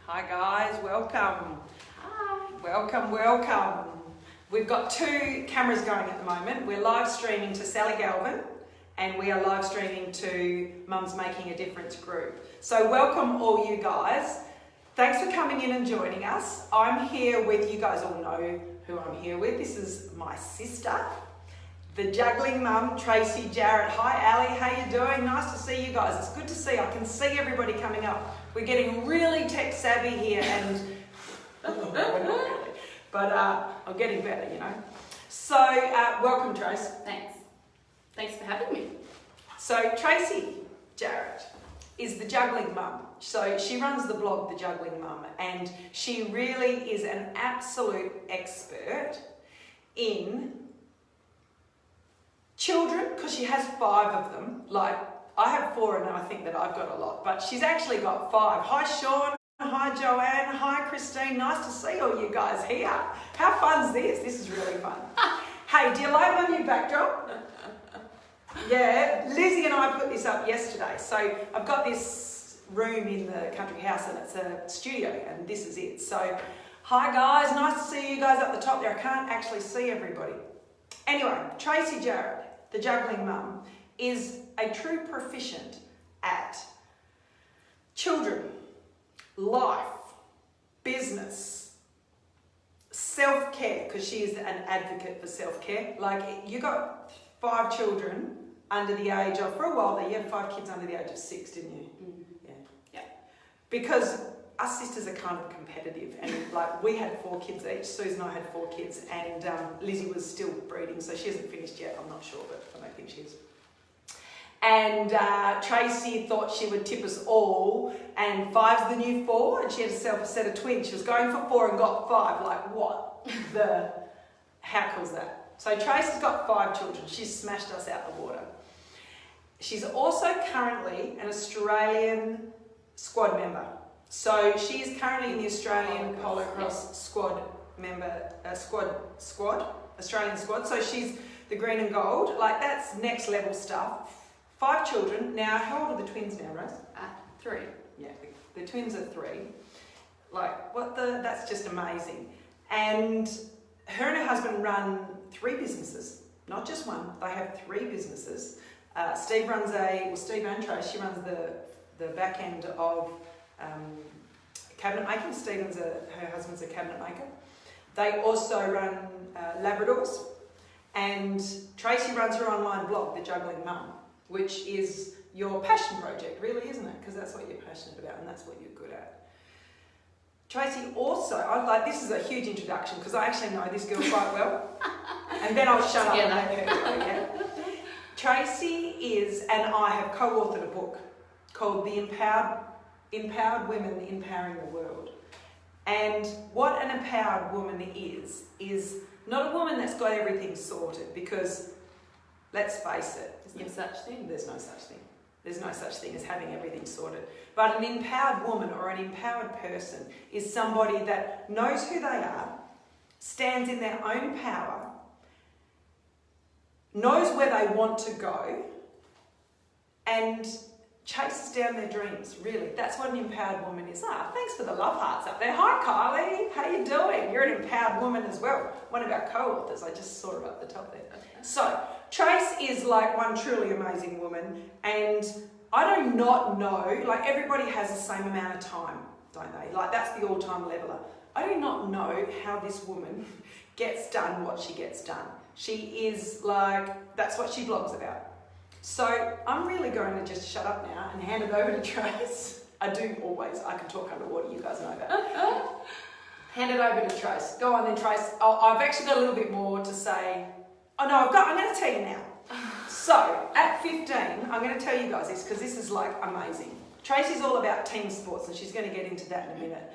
Hi guys, welcome. Hi. Welcome. We've got two cameras going at the moment. We're live streaming to Sally Galvin and we are live streaming to Mum's Making a Difference group. So welcome all you guys. Thanks for coming in and joining us. I'm here with, you guys all know who I'm here with. This is my sister, the Juggling Mum, Tracy Jarrett. Hi Ali, how you doing? Nice to see you guys. It's good to see. I can see everybody coming up. We're getting really tech savvy here and we're not really, but I'm getting better, you know. So welcome Trace. Thanks for having me. So Tracy Jarrett is the Juggling Mum. So she runs the blog, The Juggling Mum, and she really is an absolute expert in children, because she has 5 of them. Like, I have 4 and I think that I've got a lot, but she's actually got 5. Hi Sean, hi Joanne, hi Christine, nice to see all you guys here. How fun's this? This is really fun. Hey, do you like my new backdrop? Yeah, Lizzie and I put this up yesterday. So I've got this room in the country house and it's a studio and this is it. So hi guys, nice to see you guys up the top there. I can't actually see everybody. Anyway, Tracy Jarrett, the Juggling Mum, is a true proficient at children, life, business, self-care, because she is an advocate for self-care. Like, you got 5 children under the age of, for a while there, you had 5 kids under the age of 6, didn't you? Mm-hmm. Yeah. Because us sisters are kind of competitive, and like we had 4 kids each. Susan and I had 4 kids, and Lizzie was still breeding, so she hasn't finished yet. I'm not sure, but I don't think she is. And Tracy thought she would tip us all, and 5's the new 4, and she had herself a set of twins. She was going for 4 and got 5. Like, what? How cool is that? So Tracy's got 5 children. She's smashed us out the water. She's also currently an Australian squad member. So she is currently in the Australian polo cross squad member, Australian squad. So she's the green and gold. Like, that's next level stuff. 5 children. Now, how old are the twins now, Rose? 3. Yeah, the twins are 3. Like, that's just amazing. And her and her husband run 3 businesses, not just one. They have 3 businesses. Steve and Trace, she runs the back end of cabinet making. Her husband's a cabinet maker. They also run Labradors, and Tracy runs her online blog, The Juggling Mum, which is your passion project, really, isn't it? Because that's what you're passionate about and that's what you're good at. Tracy also, this is a huge introduction because I actually know this girl quite well, and then I'll shut up and let her go. Yeah? Tracy is, and I have co-authored a book called The Empowered Women Empowering the World. And what an empowered woman is not a woman that's got everything sorted, because let's face it, There's no such thing. There's no such thing. There's no such thing as having everything sorted. But an empowered woman or an empowered person is somebody that knows who they are, stands in their own power, knows where they want to go, and chases down their dreams, really. That's what an empowered woman is. Thanks for the love hearts up there. Hi Kylie, how you doing? You're an empowered woman as well. One of our co-authors, I just saw her up the top there. Okay. So, Trace is like one truly amazing woman, and I do not know, like, everybody has the same amount of time, don't they? Like, that's the all-time leveler. I do not know how this woman gets done what she gets done. She is like, that's what she blogs about. So I'm really going to just shut up now and hand it over to Trace. I do always, I can talk underwater, you guys know that. Hand it over to Trace. Go on then, Trace. I've actually got a little bit more to say. Oh no, I'm going to tell you now. So at 15, I'm going to tell you guys this because this is like amazing. Tracy's all about team sports and she's going to get into that in a minute.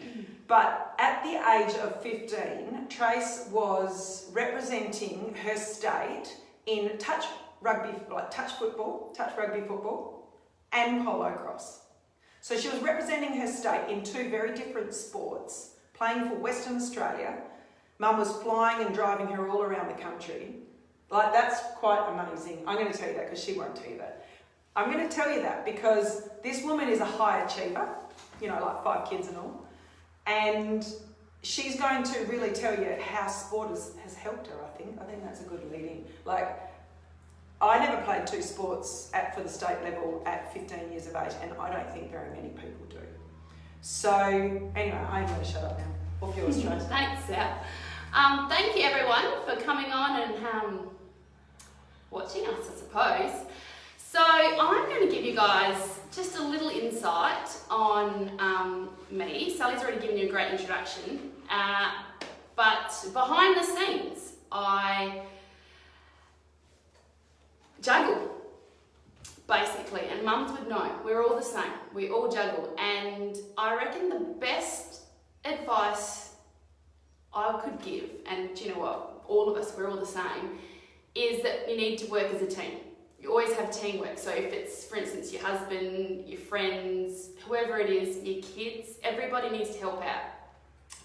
But at the age of 15, Trace was representing her state in touch rugby football and polo cross. So she was representing her state in 2 very different sports, playing for Western Australia. Mum was flying and driving her all around the country. Like, that's quite amazing. I'm going to tell you that because she won't tell you that. I'm going to tell you that because this woman is a high achiever, you know, like 5 kids and all. And she's going to really tell you how sport has helped her, I think. I think that's a good lead-in. Like, I never played two sports for the state level at 15 years of age, and I don't think very many people do. So, anyway, I'm going to shut up now. Off yours, Trace. Thanks, Sal. Thank you, everyone, for coming on and watching us, I suppose. So, I'm going to give you guys just a little insight on me. Sally's already given you a great introduction, but behind the scenes, I juggle, basically, and mums would know, we're all the same, we all juggle, and I reckon the best advice I could give, and do you know what, all of us, we're all the same, is that you need to work as a team. You always have teamwork. So if it's, for instance, your husband, your friends, whoever it is, your kids, everybody needs to help out.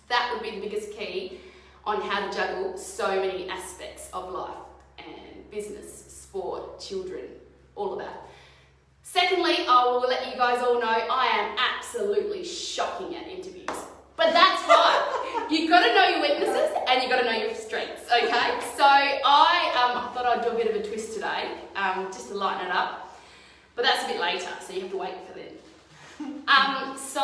That would be the biggest key on how to juggle so many aspects of life and business, sport, children, all of that. Secondly, I will let you guys all know I am absolutely shocking at interviews. But that's fine. You've got to know your weaknesses and you've got to know your strengths, okay? So I thought I'd do a bit of a twist today, just to lighten it up. But that's a bit later, so you have to wait for that. So,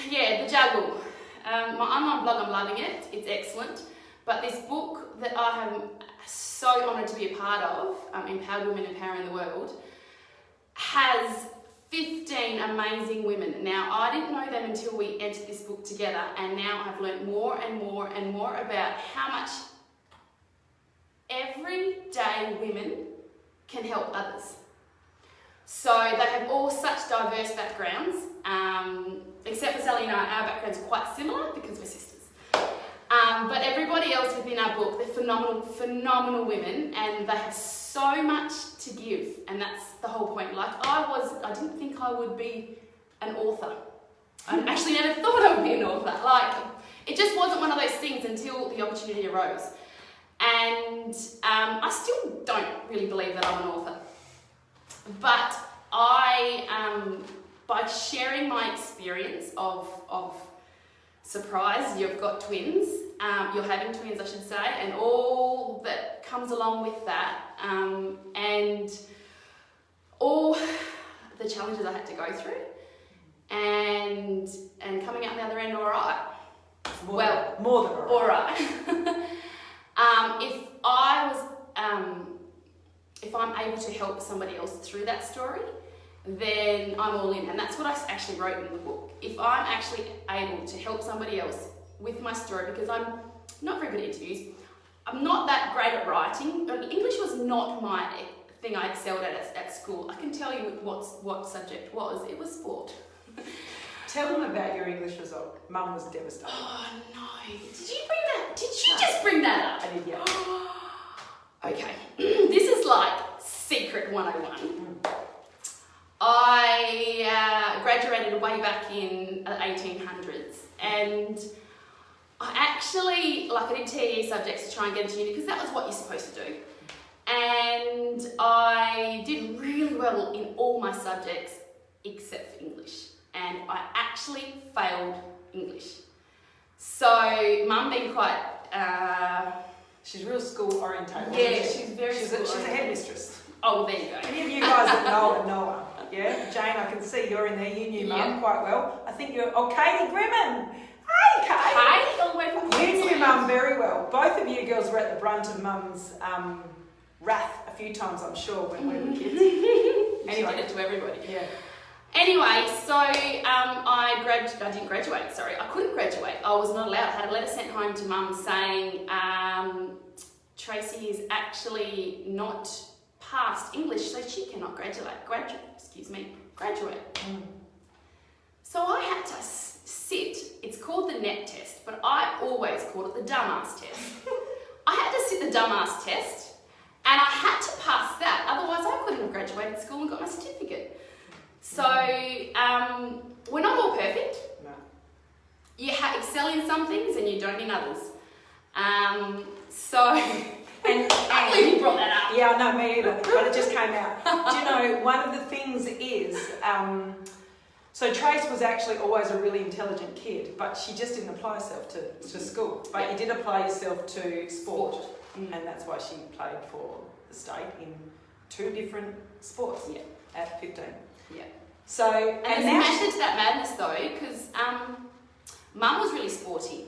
yeah, the juggle. My online blog, I'm loving it. It's excellent. But this book that I am so honoured to be a part of, Empowered Women Empowering the World, has 15 amazing women. Now, I didn't know them until we entered this book together, and now I've learned more and more and more about how much everyday women can help others. So they have all such diverse backgrounds, except for Sally and I, our backgrounds are quite similar because we're sisters. But everybody else within our book, they're phenomenal women, and they have so much to give, and that's the whole point. Like, I didn't think I would be an author. I actually never thought I would be an author. Like, it just wasn't one of those things until the opportunity arose. And I still don't really believe that I'm an author. But by sharing my experience of surprise, you've got twins, you're having twins, I should say, and all that comes along with that, and all the challenges I had to go through, and coming out the other end all right. More than all right. If I'm able to help somebody else through that story, then I'm all in. And that's what I actually wrote in the book. If I'm actually able to help somebody else with my story, because I'm not very good at interviews, I'm not that great at writing. English was not my thing I excelled at school. I can tell you what subject was. It was sport. Tell them about your English result. Mum was devastated. Oh no! Did you bring that? Did you just bring that up? I did, yeah. Okay, this is like secret 101. I graduated way back in the 1800s, and I actually, I did TE subjects to try and get into uni because that was what you're supposed to do. And I did really well in all my subjects except for English. And I actually failed English. So, Mum being quite... she's real school orientated. Yeah, she's very She's a headmistress. Oh, there you go. Any of you guys that know her, yeah? Jane, I can see you're in there. You knew Mum quite well. I think you're... Oh, Katie Grimman. Hey, Kate. Kate, all the way from You knew Mum very well. Both of you girls were at the brunt of Mum's wrath a few times, I'm sure, when we were kids. Anyway, she did it to everybody. Yeah. Anyway, so I didn't graduate, sorry. I couldn't graduate. I was not allowed. I had a letter sent home to Mum saying Tracy is actually not passed English, so she cannot graduate. So I had to sit. It's called the NET test, but I always called it the dumbass test. I had to sit the dumbass test, and I had to pass that. Otherwise, I couldn't have graduated school and got my certificate. So, we're not all perfect. No. You excel in some things and you don't in others. And I believe you brought that up. Yeah, no, me either, but it just came out. Do you know, one of the things is So Trace was actually always a really intelligent kid, but she just didn't apply herself to school. But you did apply yourself to sport, and that's why she played for the state in 2 different sports at 15. Yeah. So, and there's a method to that madness though, because Mum was really sporty.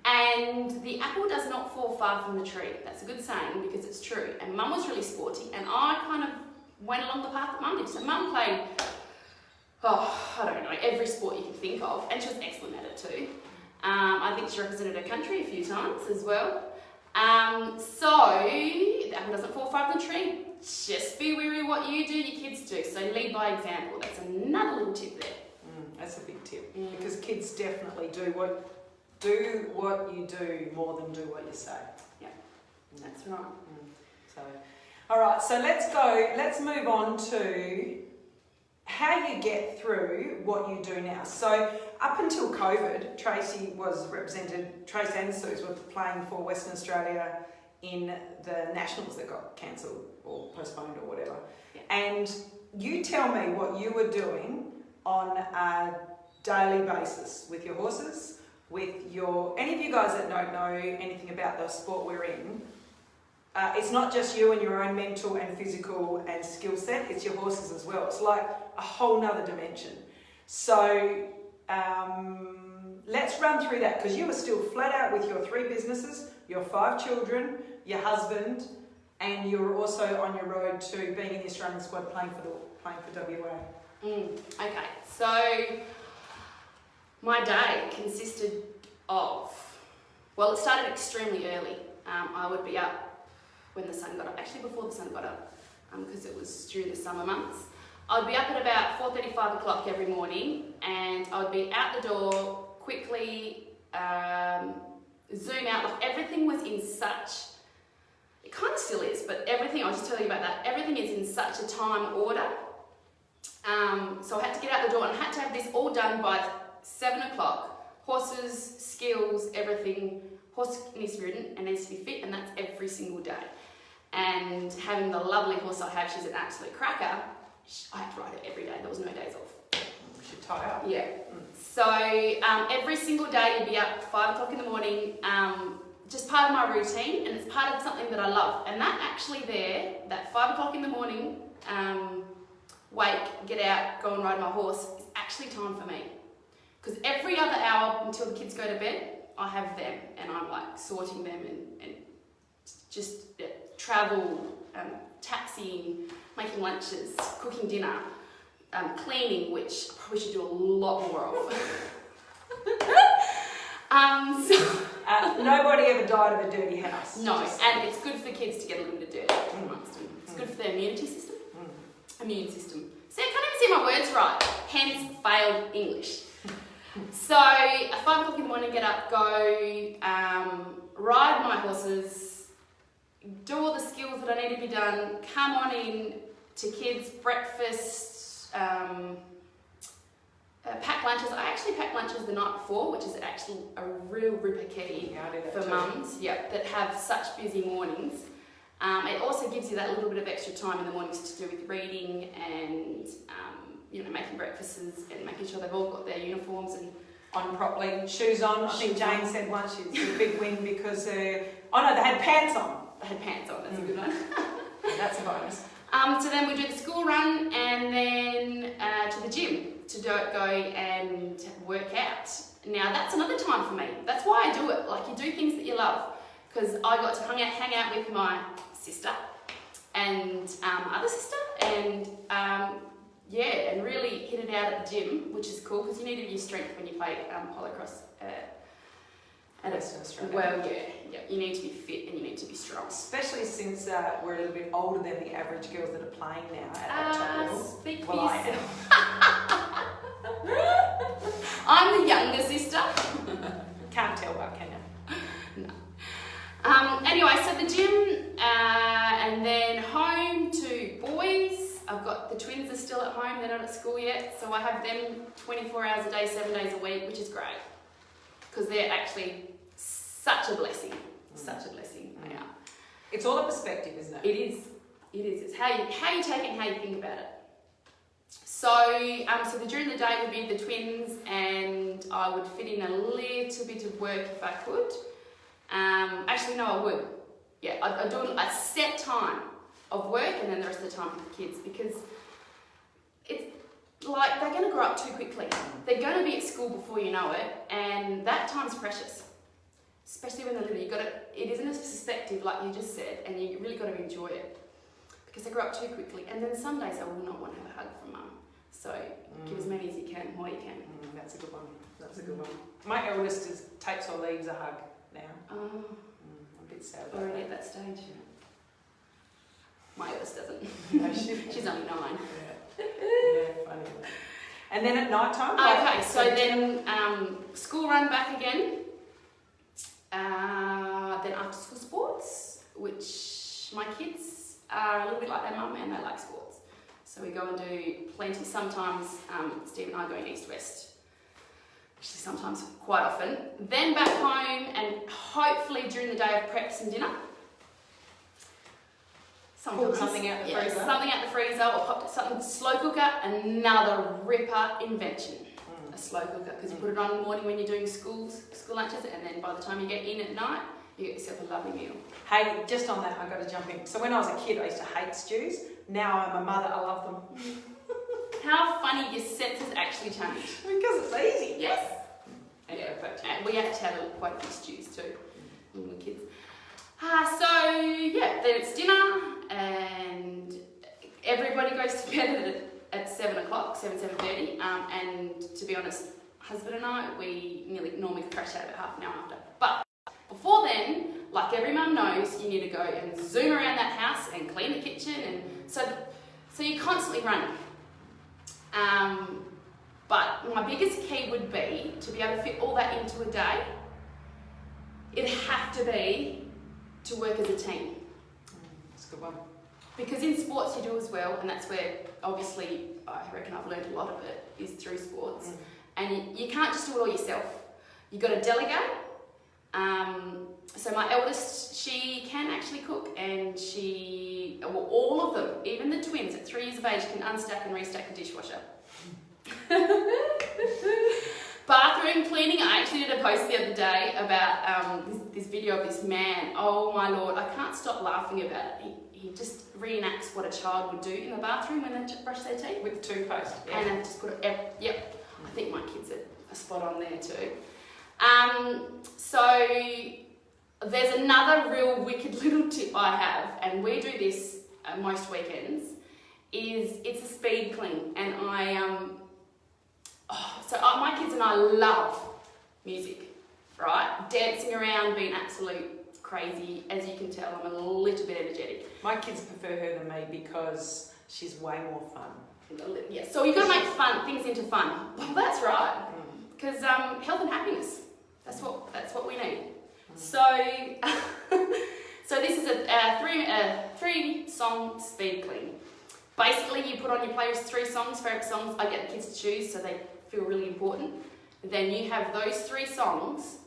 And the apple does not fall far from the tree. That's a good saying because it's true. And Mum was really sporty, and I kind of went along the path that Mum did. So Mum played, I don't know, every sport you can think of, and she was excellent at it too. I think she represented her country a few times as well. So the apple doesn't fall far from the tree. Just be wary what you do, your kids do. So lead by example. That's another little tip there. That's a big tip because kids definitely do what you do more than do what you say. Yeah, that's right. So, all right. So let's move on to how you get through what you do now. So up until COVID, Trace and Suze were playing for Western Australia in the Nationals that got cancelled or postponed or whatever. Yeah. And you tell me what you were doing on a daily basis with your horses, any of you guys that don't know anything about the sport we're in, it's not just you and your own mental and physical and skill set, it's your horses as well. It's like a whole nother dimension. So let's run through that, because you were still flat out with your 3 businesses, your 5 children, your husband, and you were also on your road to being in the Australian squad playing for WA. Okay, so my day consisted of, well, it started extremely early. I would be up when the sun got up, actually before the sun got up, because it was during the summer months. I'd be up at about 4:30, 5 o'clock every morning, and I'd be out the door, quickly zoom out. Like everything was in such, it kind of still is, but everything, I'll just tell you about that, everything is in such a time order. So I had to get out the door and I had to have this all done by 7 o'clock. Horses, skills, everything. Horse needs to be ridden and needs to be fit, and that's every single day. And having the lovely horse I have, she's an absolute cracker. I have to ride her every day. There was no days off. We should tie up. Yeah. So every single day you'd be up 5 o'clock in the morning, just part of my routine, and it's part of something that I love. And that actually there, that 5 o'clock in the morning, wake, get out, go and ride my horse, is actually time for me. Because every other hour until the kids go to bed, I have them, and I'm like sorting them and just travel, taxiing, making lunches, cooking dinner, cleaning, which I probably should do a lot more of. Nobody ever died of a dirty house. No, and it's good for the kids to get a little bit of dirt amongst them. It's good for their immunity system. Immune system. See, I can't even see my words right, hence failed English. So at 5 o'clock in the morning, get up, go, ride my horses, do all the skills that I need to be done, come on in to kids' breakfast, pack lunches. I actually pack lunches the night before, which is actually a real ripper kitty for mums that have such busy mornings. It also gives you that little bit of extra time in the mornings to do with reading and making breakfasts and making sure they've all got their uniforms and on properly, shoes on. I think Jane said once she's a big win because they had pants on. They had pants on. That's a good one. That's a bonus. So then we do the school run and then to the gym to go and work out. Now that's another time for me. That's why I do it. Like, you do things that you love. Because I got to hang out with my sister and other sister and and really hit it out at the gym, which is cool because you need to use strength when you play polocross at Western Australia. Well, yeah, you need to be fit and you need to be strong. Especially since we're a little bit older than the average girls that are playing now at that top level. Speak well, for yourself. I'm the younger sister. Can't tell that, can you? No. Anyway, so the gym and then home to boys. I've got the twins are still at home, they're not at school yet, so I have them 24 hours a day, 7 days a week, which is great because they're actually such a blessing. Such a blessing they are. It's all a perspective, isn't it? It is. It's how you take it and how you think about it. During the day would be the twins, and I would fit in a little bit of work if I could. Actually, no, I would. Yeah, I'd do a set time of work, and then the rest of the time with the kids, because it's like they're going to grow up too quickly. They're going to be at school before you know it, and that time's precious. Especially when they're little, it isn't a perspective like you just said, and you really got to enjoy it, because they grow up too quickly. And then some days I will not want to have a hug from mum. So give as many as you can while you can. That's a good one. That's a good one. My eldest takes or leaves a hug now. Oh. I'm a bit sad about already that. at that stage. Yeah. My eldest doesn't. No, she's only 9. Yeah, funny. And then at night time? Okay, so then school run back again. Then after school sports, which my kids are a little bit like their mum, and they like sports. So we go and do plenty. Sometimes Steve and I are going east-west. Actually, sometimes quite often. Then back home, and hopefully during the day of preps and dinner. Pull something out the freezer. Something out the freezer, or pop something slow cooker. Another ripper invention. A slow cooker, because you put it on in the morning when you're doing school lunches, and then by the time you get in at night, you get yourself a lovely meal. Hey, just on that, I've got to jump in. So when I was a kid, I used to hate stews. Now I'm a mother, I love them. How funny your senses actually change. Because it's easy. Yes. Anyway, back to you. And we had to have quite a few stews too when we were kids. Then it's dinner, and everybody goes to bed at 7 o'clock, 7:30. And to be honest, husband and I, we normally crash out about half an hour after. But before then, like every mum knows, you need to go and zoom around that house and clean the kitchen, and so you're constantly running. But my biggest key would be to be able to fit all that into a day. It'd have to be to work as a team. That's a good one. Because in sports you do as well, and that's where obviously I reckon I've learned a lot of it is through sports. And you can't just do it all yourself. You've got to delegate. So my eldest, she can actually cook, and all of them, even the twins at 3 years of age, can unstack and restack the dishwasher. Bathroom cleaning, I actually did a post the other day about this video of this man. Oh my lord, I can't stop laughing about it. He just reenacts what a child would do in the bathroom when they brush their teeth. With toothpaste. Yeah. And then just put it, yep. I think my kids are spot on there too. So there's another real wicked little tip I have, and we do this most weekends, is it's a speed clean. And my kids and I love music, right? Dancing around, being absolute crazy. As you can tell, I'm a little bit energetic. My kids prefer her than me because she's way more fun. Yeah, so you've got to make things into fun. Well, that's right. Because health and happiness, that's what we need. So this is a 3-song speed clean. Basically, you put on your playlist 3 songs, favourite songs. I get the kids to choose, so they feel really important. Then you have those 3 songs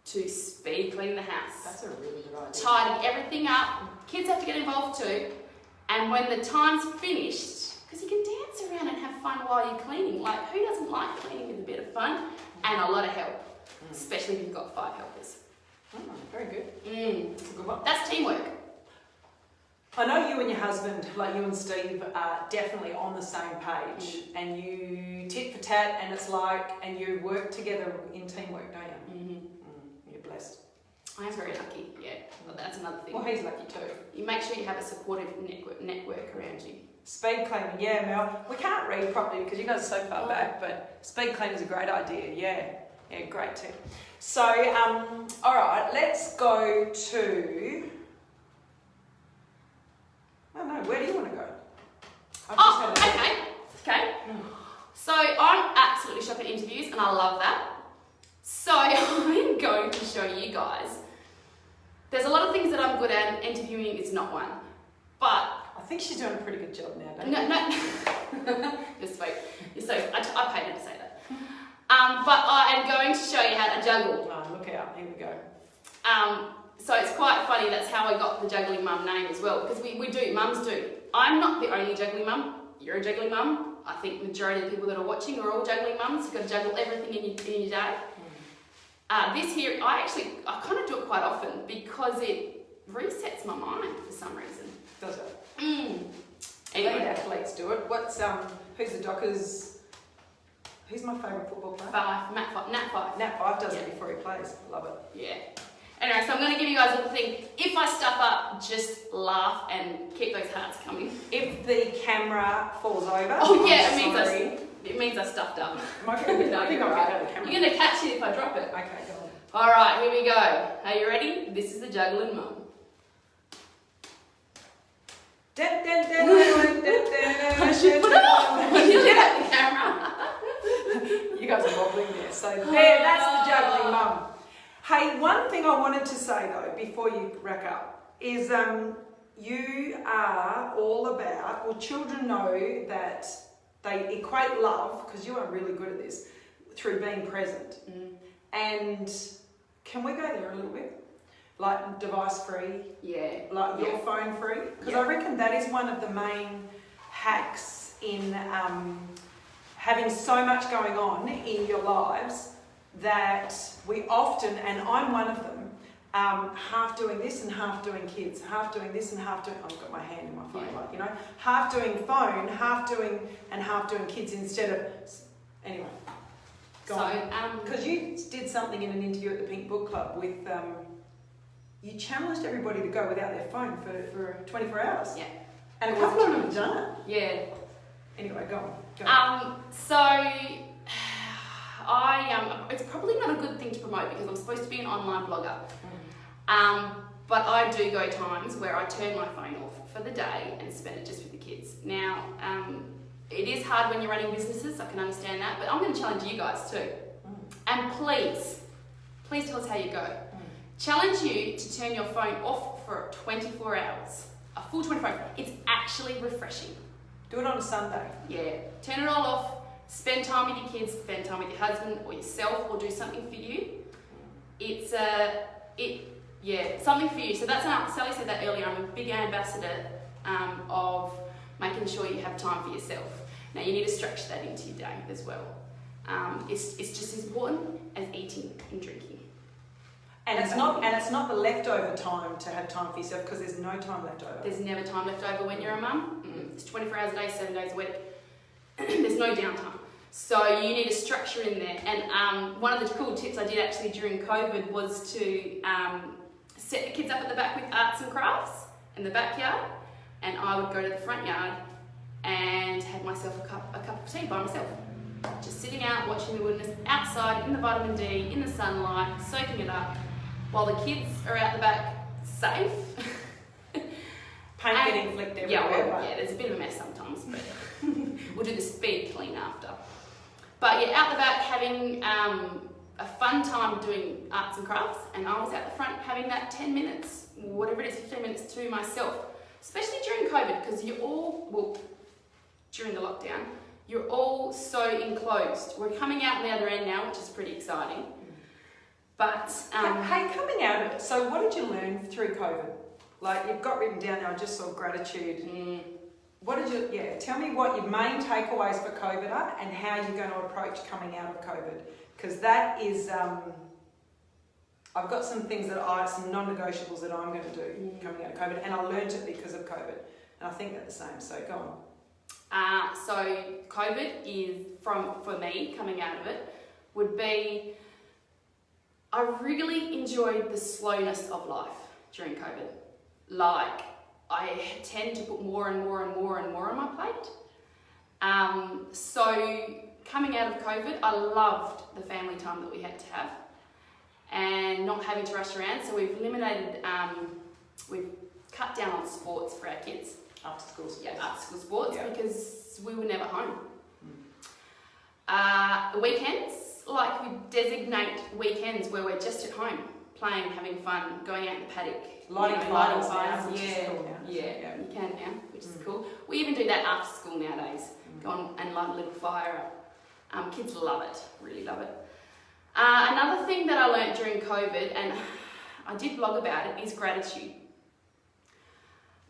to speed clean the house. That's a really good idea. Tidy everything up. Kids have to get involved too. And when the time's finished, because you can dance around and have fun while you're cleaning. Like, who doesn't like cleaning with a bit of fun and a lot of help? Especially if you've got 5 helpers. Very good. That's a good one. That's teamwork. I know you and your husband, like you and Steve, are definitely on the same page, and you tit for tat, and you work together in teamwork, don't you? You're blessed. I am very lucky, yeah. Well, that's another thing. Well, he's lucky too. You make sure you have a supportive network around you. Speed cleaning, yeah, Mel. We can't read properly because you guys are so far back, but speed cleaning is a great idea, yeah, great tip. So, all right, let's go to. I don't know, where do you want to go? Okay. So I'm absolutely shocked at interviews, and I love that. So I'm going to show you guys. There's a lot of things that I'm good at, and interviewing is not one. But I think she's doing a pretty good job now, don't you? No. You're sweet. I paid her to say that. But I am going to show you how to juggle. Oh, look out, here we go. So it's quite funny, that's how I got the Juggling Mum name as well, because we do, mums do. I'm not the only juggling mum, you're a juggling mum, I think majority of the people that are watching are all juggling mums. You've got to juggle everything in your day. This here, I kind of do it quite often because it resets my mind for some reason. Does it? Anyway. Elite athletes do it. Who's the Dockers? Who's my favourite football player? Nat Five. Nat Five does it before he plays. Love it. Yeah. Anyway, so I'm going to give you guys a little thing. If I stuff up, just laugh and keep those hearts coming. If the camera falls over, Oh yeah, it means I stuffed up. No, you're You're going to catch it if I drop it. Okay, go on. All right, here we go. Are you ready? This is the Juggling Mum. I should put it up when you look at the camera. You guys are wobbling there. So there, that's the Juggling Mum. Hey, one thing I wanted to say though, before you rack up, is you are all about, well, children know that they equate love, because you are really good at this, through being present. And can we go there a little bit? Like device free? Yeah. Like your phone free? Because I reckon that is one of the main hacks in having so much going on in your lives that we often, and I'm one of them, half doing this and half doing kids, half doing this and half doing, I've got my hand in my phone, like, you know, half doing phone, half doing kids instead of, anyway. Because you did something in an interview at the Pink Book Club with, you challenged everybody to go without their phone for 24 hours. Yeah. And a couple of them have done it. Yeah. Anyway, go on. It's probably not a good thing to promote because I'm supposed to be an online blogger. But I do go times where I turn my phone off for the day and spend it just with the kids. Now, it is hard when you're running businesses, I can understand that, but I'm going to challenge you guys too. And please tell us how you go. Challenge you to turn your phone off for 24 hours. A full 24 hours. It's actually refreshing. Do it on a Sunday. Yeah. Turn it all off. Spend time with your kids, spend time with your husband or yourself, or do something for you. It's something for you. So that's Sally said that earlier. I'm a big ambassador of making sure you have time for yourself. Now you need to structure that into your day as well. It's just as important as eating and drinking. And it's not the leftover time to have time for yourself, because there's no time left over. There's never time left over when you're a mum. It's 24 hours a day, 7 days a week. There's no downtime. So you need a structure in there. And one of the cool tips I did actually during COVID was to set the kids up at the back with arts and crafts in the backyard, and I would go to the front yard and have myself a cup of tea by myself. Just sitting out, watching the wilderness, outside, in the vitamin D, in the sunlight, soaking it up, while the kids are out the back, safe. Paint getting flicked everywhere. Yeah, there's a bit of a mess sometimes, but we'll do the speed clean after. But yeah, out the back having a fun time doing arts and crafts, and I was out the front having that 10 minutes, whatever it is, 15 minutes to myself, especially during COVID, because during the lockdown, you're all so enclosed. We're coming out on the other end now, which is pretty exciting. But hey, coming out of it, so what did you learn through COVID? Like, you've got written down there, I just saw gratitude. Tell me what your main takeaways for COVID are and how you're going to approach coming out of COVID. Because that is, I've got some things some non-negotiables that I'm going to do coming out of COVID, and I learned it because of COVID. And I think they're the same, so go on. So COVID is, for me, coming out of it, would be, I really enjoyed the slowness of life during COVID. Like, I tend to put more and more and more and more on my plate. So coming out of COVID, I loved the family time that we had to have and not having to rush around. So we've eliminated, we've cut down on sports for our kids. After school sports. Yeah, after school sports, because we were never home. Weekends, like we designate weekends where we're just at home, playing, having fun, going out in the paddock. Lighting fires, which is cool now. Yeah, you can now, which is cool. We even do that after school nowadays. Go on and light a little fire up. Kids love it, really love it. Another thing that I learnt during COVID, and I did blog about it, is gratitude.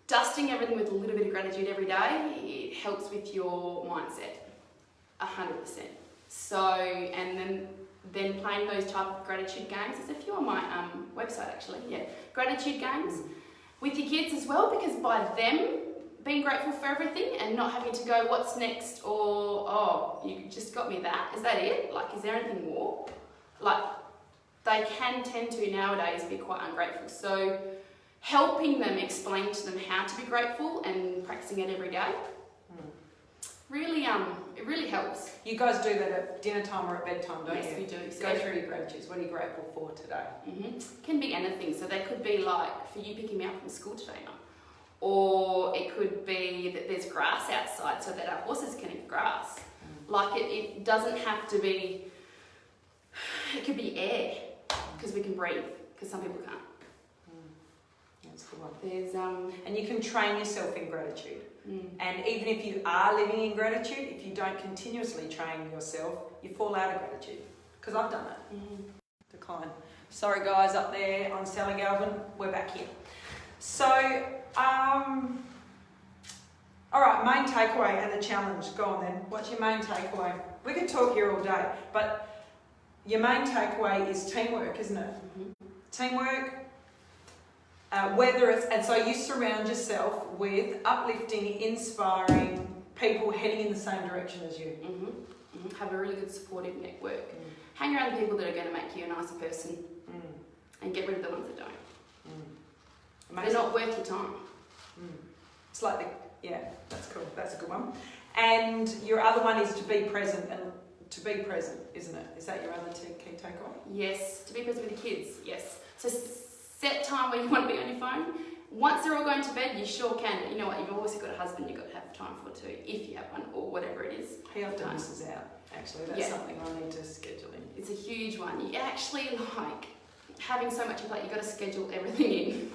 Dusting everything with a little bit of gratitude every day, it helps with your mindset. 100%. So, and then playing those type of gratitude games. There's a few on my website actually. Yeah, gratitude games with your kids as well, because by them being grateful for everything and not having to go, what's next, or oh, you just got me that. Is that it? Like, is there anything more? Like, they can tend to nowadays be quite ungrateful. So, helping them explain to them how to be grateful and practicing it every day. Really, it really helps. You guys do that at dinner time or at bedtime, don't you? Yes, we do. So go through your gratitudes. What are you grateful for today? Can be anything. So they could be like, for you picking me up from school today, Mum. Or it could be that there's grass outside so that our horses can eat grass. Like it doesn't have to be, it could be air, because we can breathe, because some people can't. That's a good one. There's and you can train yourself in gratitude. And even if you are living in gratitude, if you don't continuously train yourself, you fall out of gratitude. Because I've done it. Decline. Sorry guys up there on Sally Galvin, we're back here. So, all right, main takeaway and the challenge. Go on then. What's your main takeaway? We could talk here all day, but your main takeaway is teamwork, isn't it? Teamwork. Whether it's, and so you surround yourself with uplifting, inspiring people heading in the same direction as you. Have a really good supportive network. Hang around the people that are going to make you a nicer person, and get rid of the ones that don't. They're not worth your time. It's like yeah, that's cool. That's a good one. And your other one is to be present, and to be present, isn't it? Is that your other key takeaway? Yes, to be present with your kids. Yes. So set time where you want to be on your phone. Once they're all going to bed, you sure can. But you know what? You've always got a husband you've got to have time for too, if you have one, or whatever it is. He often misses out. Actually, that's something I need to schedule in. It's a huge one. You actually like having so much of that. You got to schedule everything in.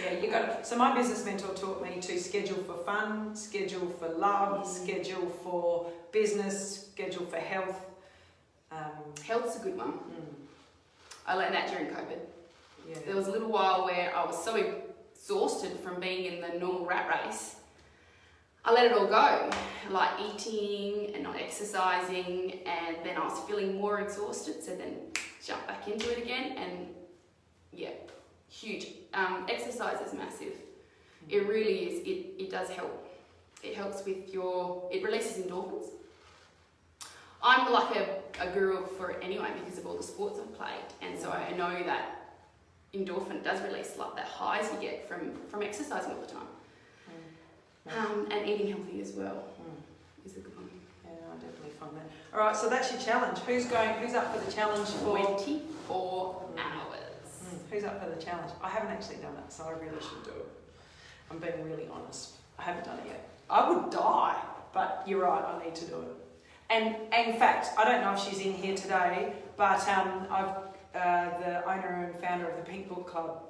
Yeah, you got to. So my business mentor taught me to schedule for fun, schedule for love, schedule for business, schedule for health. Health's a good one. I learned that during COVID. Yeah. There was a little while where I was so exhausted from being in the normal rat race. I let it all go, like eating and not exercising, and then I was feeling more exhausted, so then jump back into it again, and yeah, huge. Exercise is massive. It really is. It does help. It helps with it releases endorphins. I'm like a guru for it anyway because of all the sports I've played, and so I know that endorphin does release like that highs you get from exercising all the time. And eating healthy as well is a good one. Yeah, I definitely find that. All right, so that's your challenge. Who's up for the challenge for 24 hours? Who's up for the challenge? I haven't actually done it, so I really should do it. I'm being really honest. I haven't done it yet. I would die, but you're right, I need to do it. And in fact, I don't know if she's in here today, but the owner and founder of the Pink Book Club,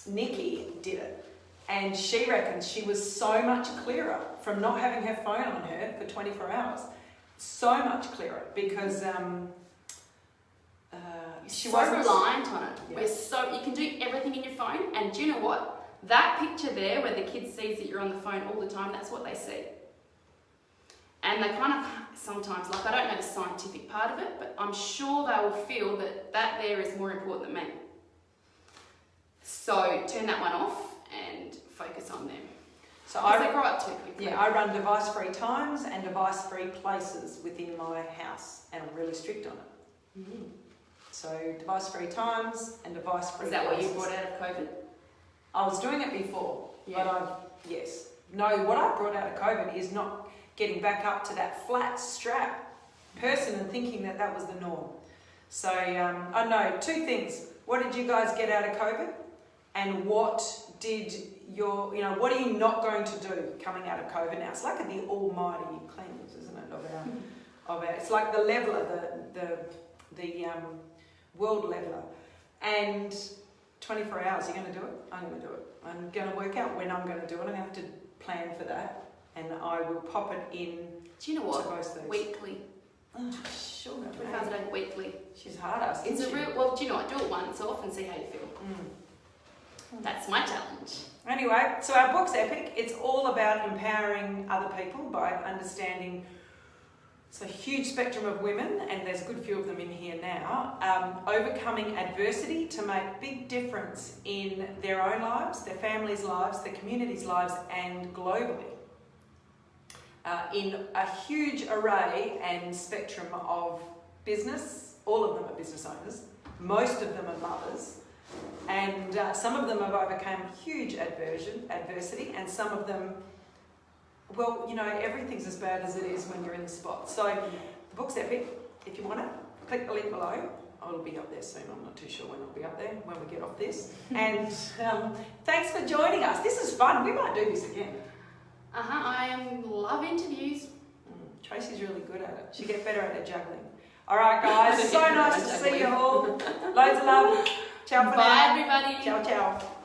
Nikki, did it. And she reckons she was so much clearer from not having her phone on her for 24 hours. So much clearer because she wasn't reliant on it. Yeah. You can do everything in your phone, and do you know what? That picture there where the kid sees that you're on the phone all the time, that's what they see. And they kind of sometimes, like I don't know the scientific part of it, but I'm sure they will feel that there is more important than me. So turn that one off and focus on them. So they grow up too quickly. Yeah, I run device-free times and device-free places within my house, and I'm really strict on it. So device-free times and device-free Is that places. what you brought out of COVID? I was doing it before, but yes. No, what I brought out of COVID is not getting back up to that flat strap person and thinking that was the norm. So, I know, two things. What did you guys get out of COVID? And what what are you not going to do coming out of COVID now? It's like the almighty cleanse, isn't it, it's like the leveler, the world leveler. And 24 hours, you're going to do it? I'm going to do it. I'm going to work out when I'm going to do it. I'm going to have to plan for that. And I will pop it in. Do you know what? To most things. Weekly. Oh, sure. 24 hours a day, weekly. She's hard ass. It's a real, well, do you know what? Do it once off and see how you feel. That's my challenge. Anyway, so our book's epic. It's all about empowering other people by understanding it's a huge spectrum of women, and there's a good few of them in here now, overcoming adversity to make big difference in their own lives, their families' lives, their communities' lives, and globally. In a huge array and spectrum of business, all of them are business owners, most of them are mothers, and some of them have overcome huge adversity, and some of them, well, you know, everything's as bad as it is when you're in the spot. So the book's epic. If you want it, click the link below. It'll be up there soon. I'm not too sure when it'll be up there, when we get off this. And thanks for joining us. This is fun. We might do this again. I love interviews. Tracy's really good at it. She'll get better at her juggling. All right, guys. So nice to see you all. Loads of love. Ciao for now. Bye, everybody. Ciao, ciao.